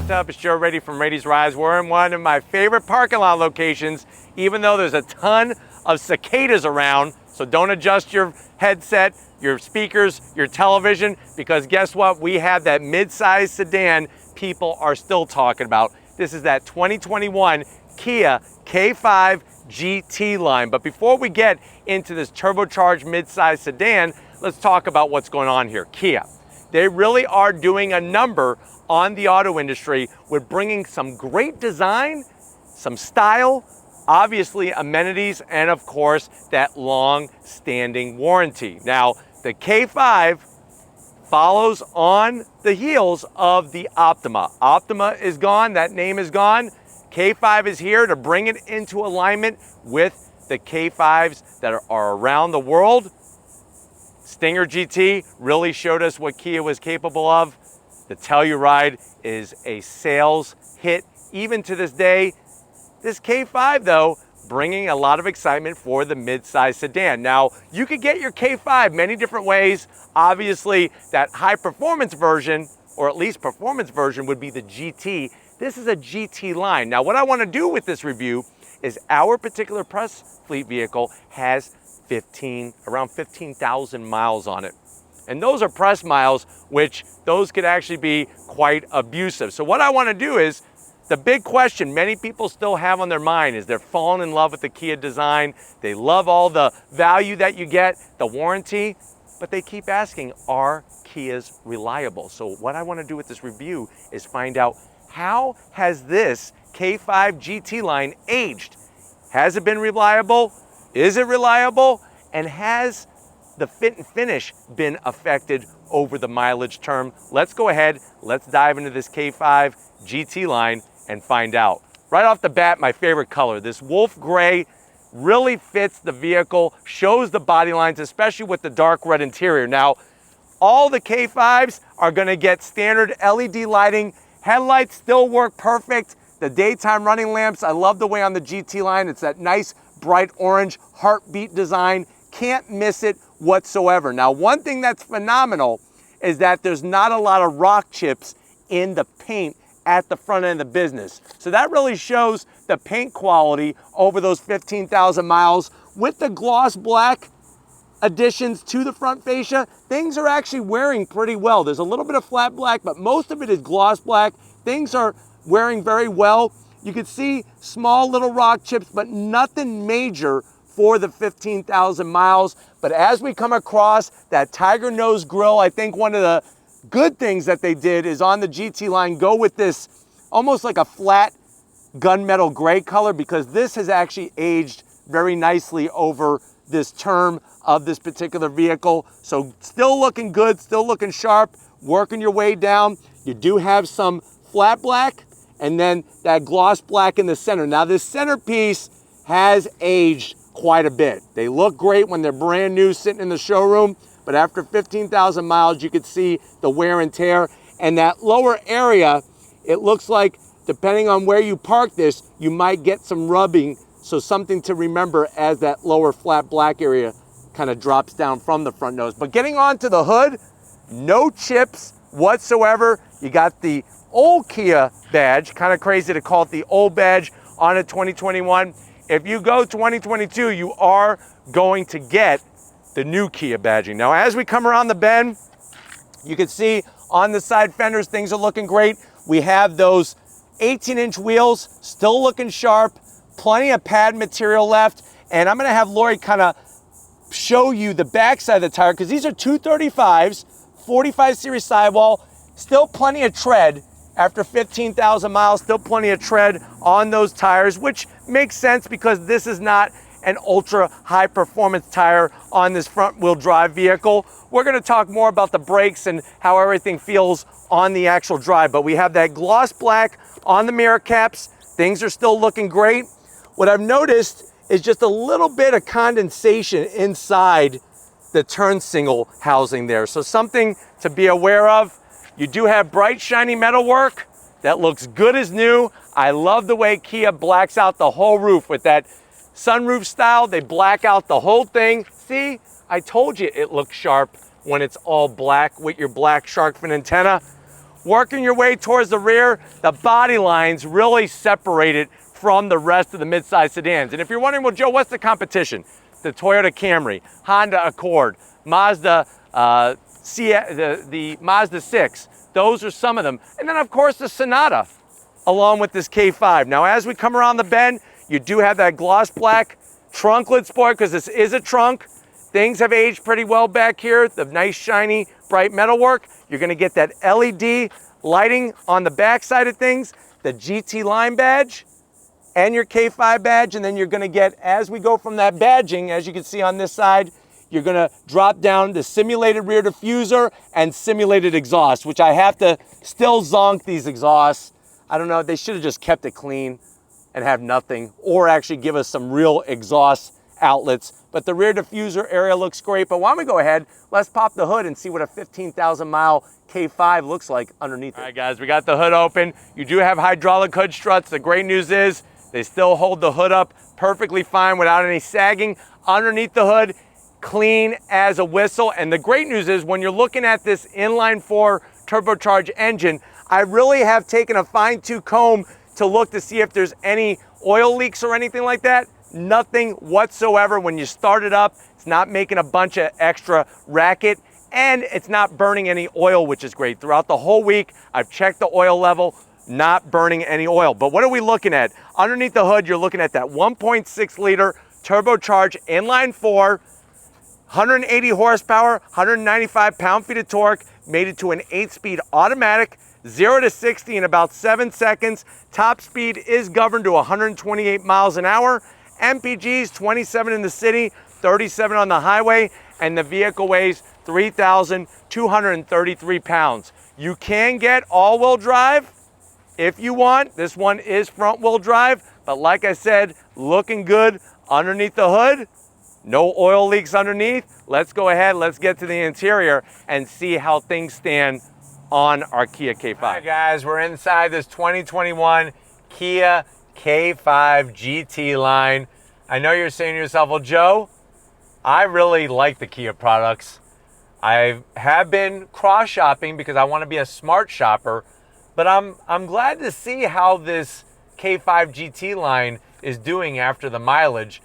what's up? It's Joe Ready from Rady's Rides. We're in one of my favorite parking lot locations, even though there's a ton of cicadas around. So don't adjust your headset, your speakers, your television, because guess what? We have that mid-size sedan people are still talking about. This is that 2021 Kia K5 GT line. But before we get into this turbocharged mid-size sedan, let's talk about what's going on here. Kia, they really are doing a number on the auto industry with bringing some great design, some style, obviously amenities, and of course, that long-standing warranty. Now, the K5 follows on the heels of the Optima. Optima is gone, that name is gone. K5 is here to bring it into alignment with the K5s that are around the world. Stinger GT really showed us what Kia was capable of. The Telluride is a sales hit even to this day. This K5 though, bringing a lot of excitement for the mid-size sedan. Now, you could get your K5 many different ways. Obviously, that high performance version, or at least performance version, would be the GT. This is a GT line. Now, what I want to do with this review is our particular press fleet vehicle has around 15,000 miles on it. And those are press miles, which those could actually be quite abusive. So what I want to do is, the big question many people still have on their mind is they're falling in love with the Kia design. They love all the value that you get, the warranty, but they keep asking, are Kias reliable? So what I want to do with this review is find out, how has this K5 GT line aged? Has it been reliable? Is it reliable? And has the fit and finish been affected over the mileage term? Let's go ahead, let's dive into this K5 GT line and find out. Right off the bat, my favorite color, this wolf gray really fits the vehicle, shows the body lines, especially with the dark red interior. Now, all the K5s are gonna get standard LED lighting. Headlights still work perfect. The daytime running lamps, I love the way on the GT line, it's that nice bright orange heartbeat design. Can't miss it whatsoever. Now, one thing that's phenomenal is that there's not a lot of rock chips in the paint at the front end of the business. So that really shows the paint quality over those 15,000 miles. With the gloss black additions to the front fascia, things are actually wearing pretty well. There's a little bit of flat black, but most of it is gloss black. Things are wearing very well. You can see small little rock chips, but nothing major for the 15,000 miles. But as we come across that tiger nose grille, I think one of the good things that they did is on the GT line, go with this almost like a flat gunmetal gray color, because this has actually aged very nicely over this term of this particular vehicle. So still looking good, still looking sharp, working your way down. You do have some flat black and then that gloss black in the center. Now this centerpiece has aged quite a bit. They look great when they're brand new sitting in the showroom, but after 15,000 miles, you could see the wear and tear. And that lower area, it looks like, depending on where you park this, you might get some rubbing. So something to remember as that lower flat black area kind of drops down from the front nose. But getting onto the hood, no chips whatsoever. You got the old Kia badge, kind of crazy to call it the old badge on a 2021. If you go 2022, you are going to get the new Kia badging. Now, as we come around the bend, you can see on the side fenders, things are looking great. We have those 18-inch wheels, still looking sharp, plenty of pad material left. And I'm gonna have Lori kind of show you the backside of the tire, because these are 235s, 45 series sidewall, still plenty of tread. After 15,000 miles, still plenty of tread on those tires, which makes sense because this is not an ultra high performance tire on this front wheel drive vehicle. We're gonna talk more about the brakes and how everything feels on the actual drive, but we have that gloss black on the mirror caps. Things are still looking great. What I've noticed is just a little bit of condensation inside the turn signal housing there. So something to be aware of. You do have bright, shiny metalwork that looks good as new. I love the way Kia blacks out the whole roof with that sunroof style. They black out the whole thing. See, I told you it looks sharp when it's all black with your black shark fin antenna. working your way towards the rear, the body lines really separate it from the rest of the midsize sedans. And if you're wondering, well, Joe, what's the competition? The Toyota Camry, Honda Accord, Mazda, the Mazda 6. Those are some of them. And then, of course, the Sonata, along with this K5. Now, as we come around the bend, you do have that gloss black trunklet spoiler, because this is a trunk. Things have aged pretty well back here. The nice, shiny, bright metalwork. You're going to get that LED lighting on the back side of things, the GT line badge, and your K5 badge. And then you're going to get, as we go from that badging, as you can see on this side, you're going to drop down the simulated rear diffuser and simulated exhaust, which I have to still zonk these exhausts. I don't know, they should have just kept it clean and have nothing, or actually give us some real exhaust outlets. But the rear diffuser area looks great. But why don't we go ahead, let's pop the hood and see what a 15,000 mile K5 looks like underneath it. All right, guys, we got the hood open. You do have hydraulic hood struts. The great news is they still hold the hood up perfectly fine without any sagging. Underneath the hood, clean as a whistle. And the great news is when you're looking at this inline-4 turbocharged engine, I really have taken a fine-tooth comb to look to see if there's any oil leaks or anything like that. Nothing whatsoever. When you start it up, it's not making a bunch of extra racket, and it's not burning any oil, which is great. Throughout the whole week, I've checked the oil level, not burning any oil. But what are we looking at? Underneath the hood, you're looking at that 1.6 liter turbocharged inline-4, 180 horsepower, 195 pound-feet of torque, made it to an 8-speed automatic, 0 to 60 in about 7 seconds. Top speed is governed to 128 miles an hour. MPGs 27 in the city, 37 on the highway, and the vehicle weighs 3,233 pounds. You can get all-wheel drive if you want. This one is front-wheel drive, but like I said, looking good underneath the hood. No oil leaks underneath. Let's go ahead, let's get to the interior and see how things stand on our Kia K5. All right, guys, we're inside this 2021 Kia K5 GT line. I know you're saying to yourself, well, Joe, I really like the Kia products. I have been cross-shopping because I want to be a smart shopper, but I'm glad to see how this K5 GT line is doing after the mileage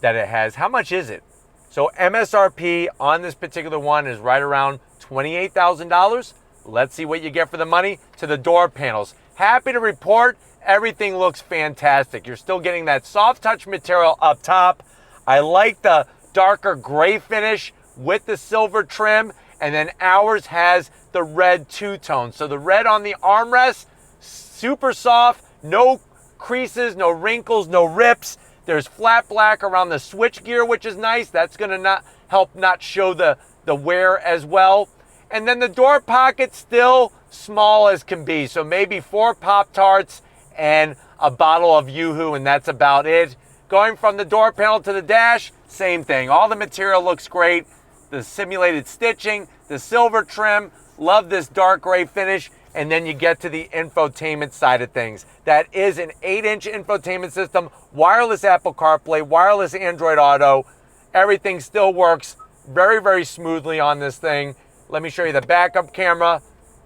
that it has. How much is it? So MSRP on this particular one is right around $28,000. Let's see what you get for the money. To the door panels. Happy to report everything looks fantastic. You're still getting that soft touch material up top. I like the darker gray finish with the silver trim, and then ours has the red two-tone. So the red on the armrest, super soft, no creases, no wrinkles, no rips. There's flat black around the switch gear, which is nice. That's gonna help not show the wear as well. And then the door pocket still small as can be. So maybe 4 Pop-Tarts and a bottle of Yoo-Hoo, and that's about it. Going from the door panel to the dash, same thing. All the material looks great. The simulated stitching, the silver trim, love this dark gray finish. And then you get to the infotainment side of things. That is an 8-inch infotainment system, wireless Apple CarPlay, wireless Android Auto. Everything still works very, very smoothly on this thing. Let me show you the backup camera.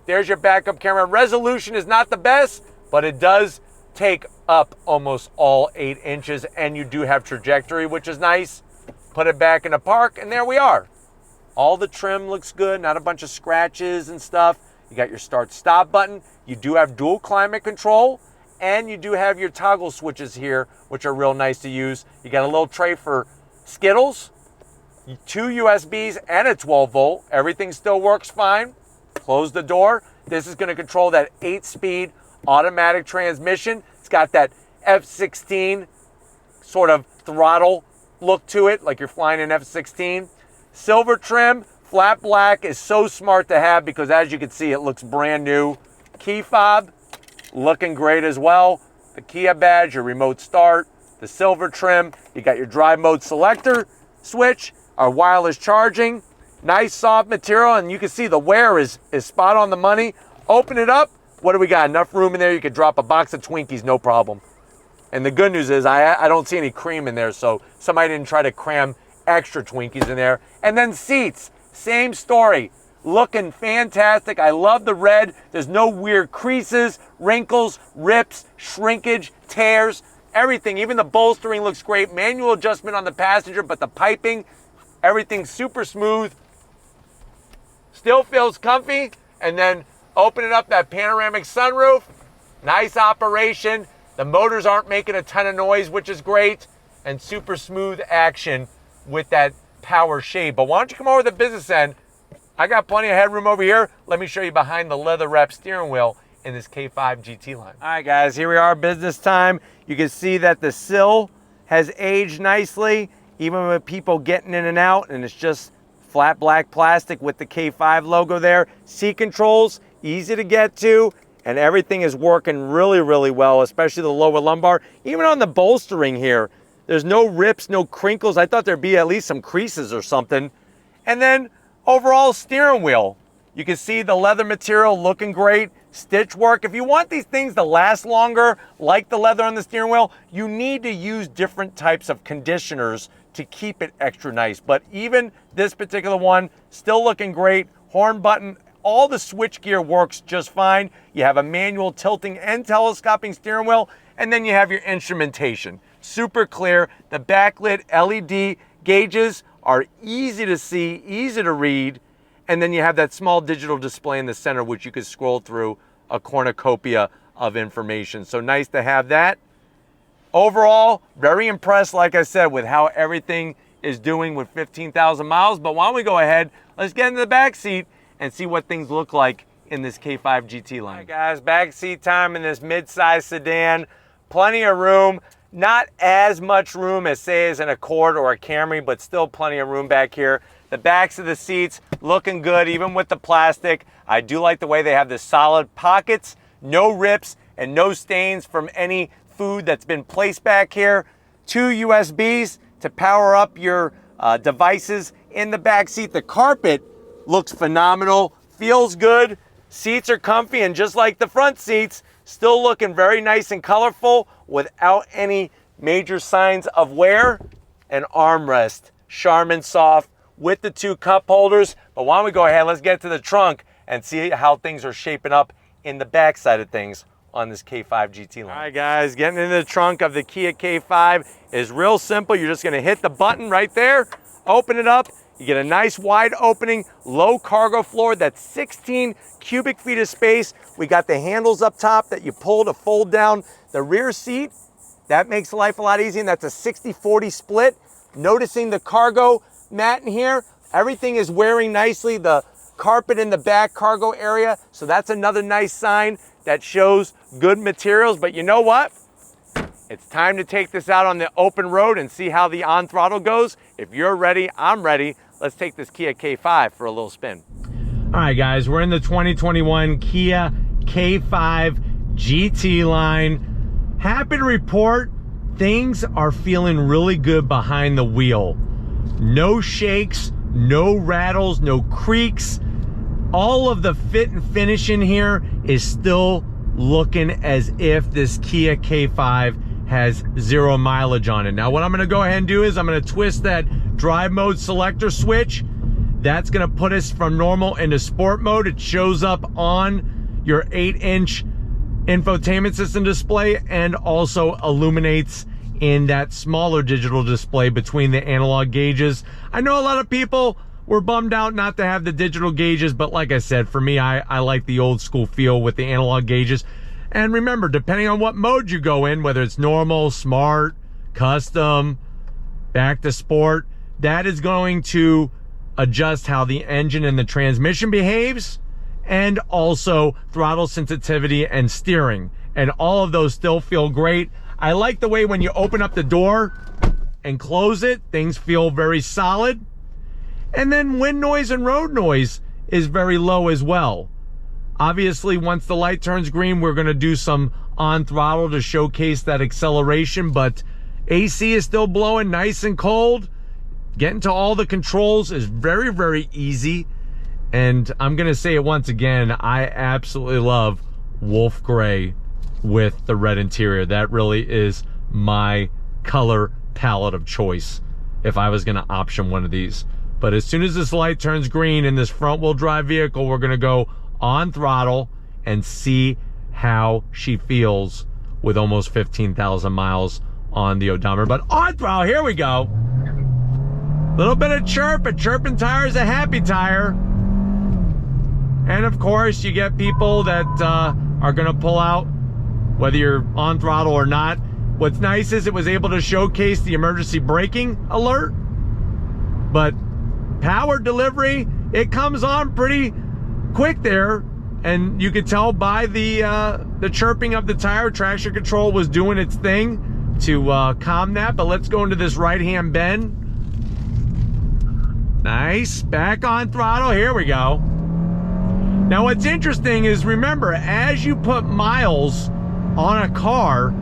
There's your backup camera. Resolution is not the best, but it does take up almost all 8 inches, and you do have trajectory, which is nice. Put it back in the park, and there we are. All the trim looks good, not a bunch of scratches and stuff. You got your start-stop button. You do have dual climate control, and you do have your toggle switches here, which are real nice to use. You got a little tray for Skittles, 2 USBs, and a 12-volt. Everything still works fine. Close the door. This is going to control that 8-speed automatic transmission. It's got that F-16 sort of throttle look to it, like you're flying an F-16. Silver trim. Flat black is so smart to have because, as you can see, it looks brand new. Key fob, looking great as well. The Kia badge, your remote start, the silver trim. You got your drive mode selector switch, our wireless charging, nice soft material, and you can see the wear is spot on the money. Open it up. What do we got? Enough room in there. You could drop a box of Twinkies, no problem. And the good news is I don't see any cream in there, so somebody didn't try to cram extra Twinkies in there. And then seats. Same story. looking fantastic. I love the red. There's no weird creases, wrinkles, rips, shrinkage, tears, everything. Even the bolstering looks great. Manual adjustment on the passenger, but the piping, everything's super smooth. Still feels comfy. And then opening up that panoramic sunroof, nice operation. The motors aren't making a ton of noise, which is great, and super smooth action with that power shade. But why don't you come over to the business end? I got plenty of headroom over here. Let me show you behind the leather wrap steering wheel in this K5 GT line. All right, guys, here we are, business time. You can see that the sill has aged nicely, even with people getting in and out, and it's just flat black plastic with the K5 logo there. Seat controls, easy to get to, and everything is working really, really well, especially the lower lumbar. Even on the bolstering here, there's no rips, no crinkles. I thought there'd be at least some creases or something. And then overall steering wheel, you can see the leather material looking great, stitch work. If you want these things to last longer, like the leather on the steering wheel, you need to use different types of conditioners to keep it extra nice. But even this particular one, still looking great. Horn button, all the switch gear works just fine. You have a manual tilting and telescoping steering wheel, and then you have your instrumentation. Super clear. The backlit LED gauges are easy to see, easy to read, and then you have that small digital display in the center, which you could scroll through a cornucopia of information. So nice to have that. Overall, very impressed, like I said, with how everything is doing with 15,000 miles. But why don't we go ahead, let's get into the back seat and see what things look like in this K5 GT line. All right, guys, back seat time in this mid-size sedan. Plenty of room. Not as much room as, say, as an Accord or a Camry, but still plenty of room back here. The backs of the seats looking good, even with the plastic. I do like the way they have the solid pockets, no rips and no stains from any food that's been placed back here. 2 USBs to power up your devices in the back seat. The carpet looks phenomenal, feels good. Seats are comfy, and just like the front seats, still looking very nice and colorful without any major signs of wear. An armrest, Charmin soft with the 2 cup holders. But why don't we go ahead, let's get to the trunk and see how things are shaping up in the back side of things on this K5 GT line. All right, guys, getting into the trunk of the Kia K5 is real simple. You're just gonna hit the button right there, open it up. You get a nice wide opening, low cargo floor. That's 16 cubic feet of space. We got the handles up top that you pull to fold down the rear seat. That makes life a lot easier, and that's a 60-40 split. Noticing the cargo mat in here, everything is wearing nicely. The carpet in the back cargo area, so that's another nice sign that shows good materials. But you know what? It's time to take this out on the open road and see how the on throttle goes. If you're ready, I'm ready. Let's take this Kia K5 for a little spin. All right, guys, we're in the 2021 Kia K5 GT line. Happy to report things are feeling really good behind the wheel. No shakes, no rattles, no creaks. All of the fit and finish in here is still looking as if this Kia K5 has 0 mileage on it. Now what I'm gonna go ahead and do is I'm gonna twist that drive mode selector switch. That's gonna put us from normal into sport mode. It shows up on your 8-inch infotainment system display and also illuminates in that smaller digital display between the analog gauges. I know a lot of people were bummed out not to have the digital gauges, but like I said, for me, I like the old school feel with the analog gauges. And remember, depending on what mode you go in, whether it's normal, smart, custom, back to sport, that is going to adjust how the engine and the transmission behaves, and also throttle sensitivity and steering. And all of those still feel great. I like the way when you open up the door and close it, things feel very solid. And then wind noise and road noise is very low as well. Obviously, once the light turns green, we're gonna do some on throttle to showcase that acceleration, but AC is still blowing nice and cold. Getting to all the controls is very, very easy. And I'm gonna say it once again, I absolutely love wolf gray with the red interior. That really is my color palette of choice if I was gonna option one of these But as soon as this light turns green in this front-wheel drive vehicle, we're gonna go on throttle and see how she feels with almost 15,000 miles on the odometer. But on throttle, here we go. Little bit of chirp. A chirping tire is a happy tire. And of course, you get people that are gonna pull out whether you're on throttle or not. What's nice is it was able to showcase the emergency braking alert, but power delivery, it comes on pretty quick there, and you could tell by the chirping of the tire. Traction control was doing its thing to calm that. But let's go into this right-hand bend. Nice, back on throttle, here we go. Now what's interesting is, remember, as you put miles on a car,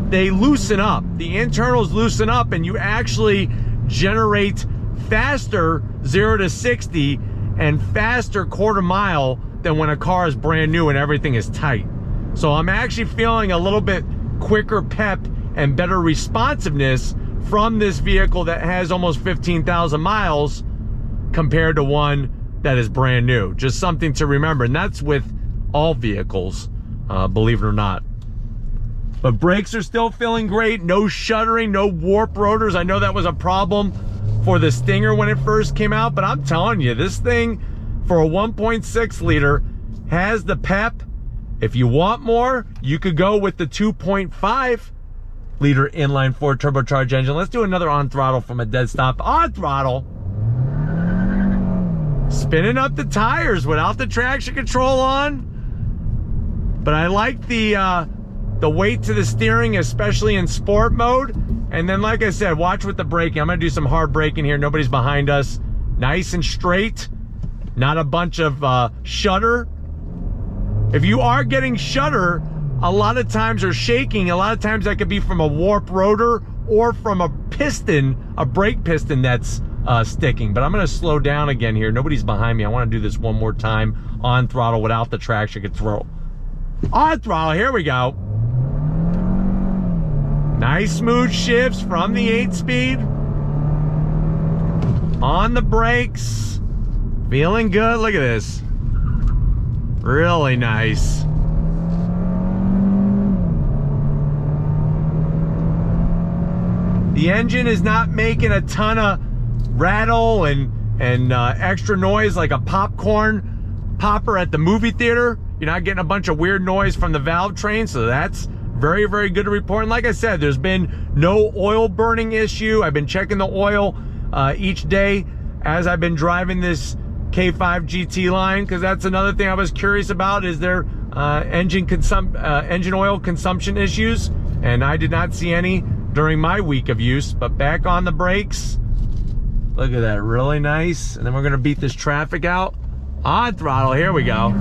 they loosen up. The internals loosen up, and you actually generate faster 0 to 60 and faster quarter mile than when a car is brand new and everything is tight. So I'm actually feeling a little bit quicker pep and better responsiveness from this vehicle that has almost 15,000 miles compared to one that is brand new. Just something to remember, and that's with all vehicles, believe it or not. But brakes are still feeling great. No shuddering, no warp rotors. I know that was a problem for the Stinger when it first came out, but I'm telling you, this thing for a 1.6 liter has the pep. If you want more, you could go with the 2.5 liter inline 4 turbocharged engine. Let's do another on throttle from a dead stop. On throttle. Spinning up the tires without the traction control on. But I like the weight to the steering, especially in sport mode. And then, like I said, watch with the braking. I'm gonna do some hard braking here. Nobody's behind us. Nice and straight. Not a bunch of shudder. If you are getting shudder, a lot of times, or shaking, a lot of times that could be from a warp rotor or from a piston, a brake piston that's sticking. But I'm gonna slow down again here. Nobody's behind me. I wanna do this one more time on throttle without the traction control. On throttle, here we go. Nice smooth shifts from the 8-speed. On the brakes. Feeling good, look at this. Really nice. The engine is not making a ton of rattle and extra noise like a popcorn popper at the movie theater. You're not getting a bunch of weird noise from the valve train, so that's very, very good to report. And like I said, there's been no oil burning issue. I've been checking the oil each day as I've been driving this K5 GT line, because that's another thing I was curious about. Is there engine oil consumption issues? And I did not see any during my week of use. But back on the brakes. Look at that, really nice. And then we're gonna beat this traffic out. On throttle, here we go.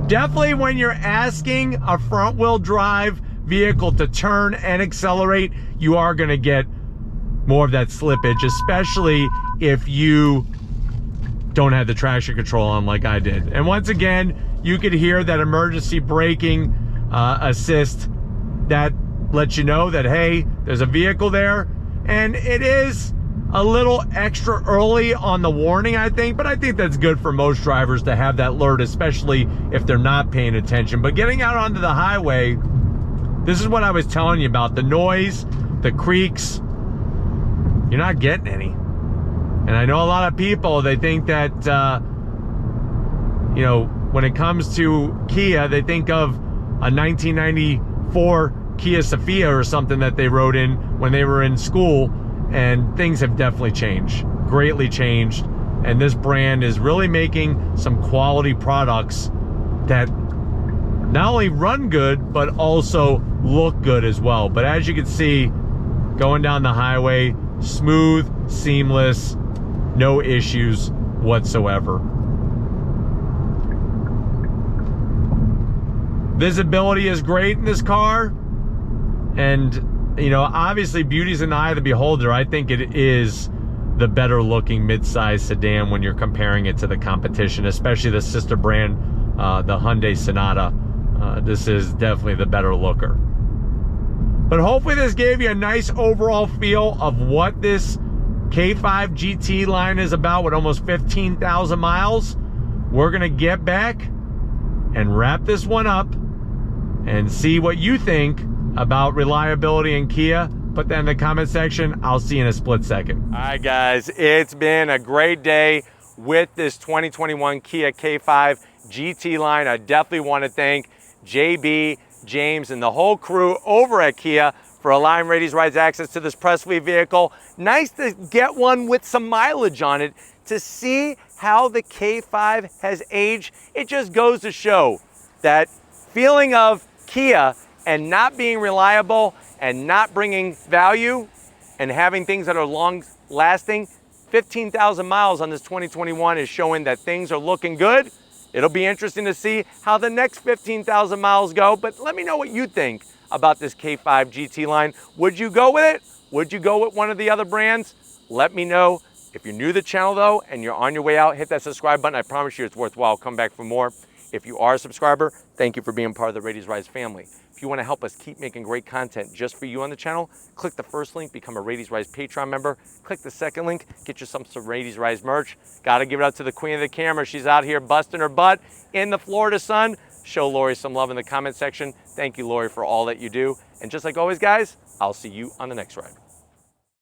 Definitely when you're asking a front wheel drive vehicle to turn and accelerate, you are gonna get more of that slippage, especially if you don't have the traction control on like I did. And once again, you could hear that emergency braking assist that lets you know that, hey, there's a vehicle there. And it is a little extra early on the warning, I think, but I think that's good for most drivers to have that alert, especially if they're not paying attention. But getting out onto the highway, this is what I was telling you about. The noise, the creaks, you're not getting any. And I know a lot of people, they think that, you know, when it comes to Kia, they think of a 1994 Kia Sophia or something that they rode in when they were in school. And things have definitely changed, greatly changed. And this brand is really making some quality products that not only run good, but also look good as well. But as you can see, going down the highway, smooth, seamless, no issues whatsoever. Visibility is great in this car. And you know, obviously beauty's in the eye of the beholder. I think it is the better looking midsize sedan when you're comparing it to the competition, especially the sister brand, the Hyundai Sonata. This is definitely the better looker. But hopefully this gave you a nice overall feel of what this K5 GT line is about, with almost 15,000 miles. We're gonna get back and wrap this one up and see what you think about reliability in Kia. Put that in the comment section. I'll see you in a split second. All right, guys, it's been a great day with this 2021 Kia K5 GT line. I definitely want to thank JB, James, and the whole crew over at Kia for allowing Radies Rides access to this press fleet vehicle. Nice to get one with some mileage on it to see how the K5 has aged. It just goes to show that feeling of Kia and not being reliable and not bringing value and having things that are long lasting. 15,000 miles on this 2021 is showing that things are looking good. It'll be interesting to see how the next 15,000 miles go, but let me know what you think about this K5 GT line. Would you go with it? Would you go with one of the other brands? Let me know. If you're new to the channel though, and you're on your way out, hit that subscribe button. I promise you it's worthwhile. Come back for more. If you are a subscriber, thank you for being part of the Radies Rides family. If you want to help us keep making great content just for you on the channel, click the first link, become a Radies Rides Patreon member. Click the second link, get you some Radies Rides merch. Got to give it up to the queen of the camera. She's out here busting her butt in the Florida sun. Show Lori some love in the comment section. Thank you, Lori, for all that you do. And just like always, guys, I'll see you on the next ride.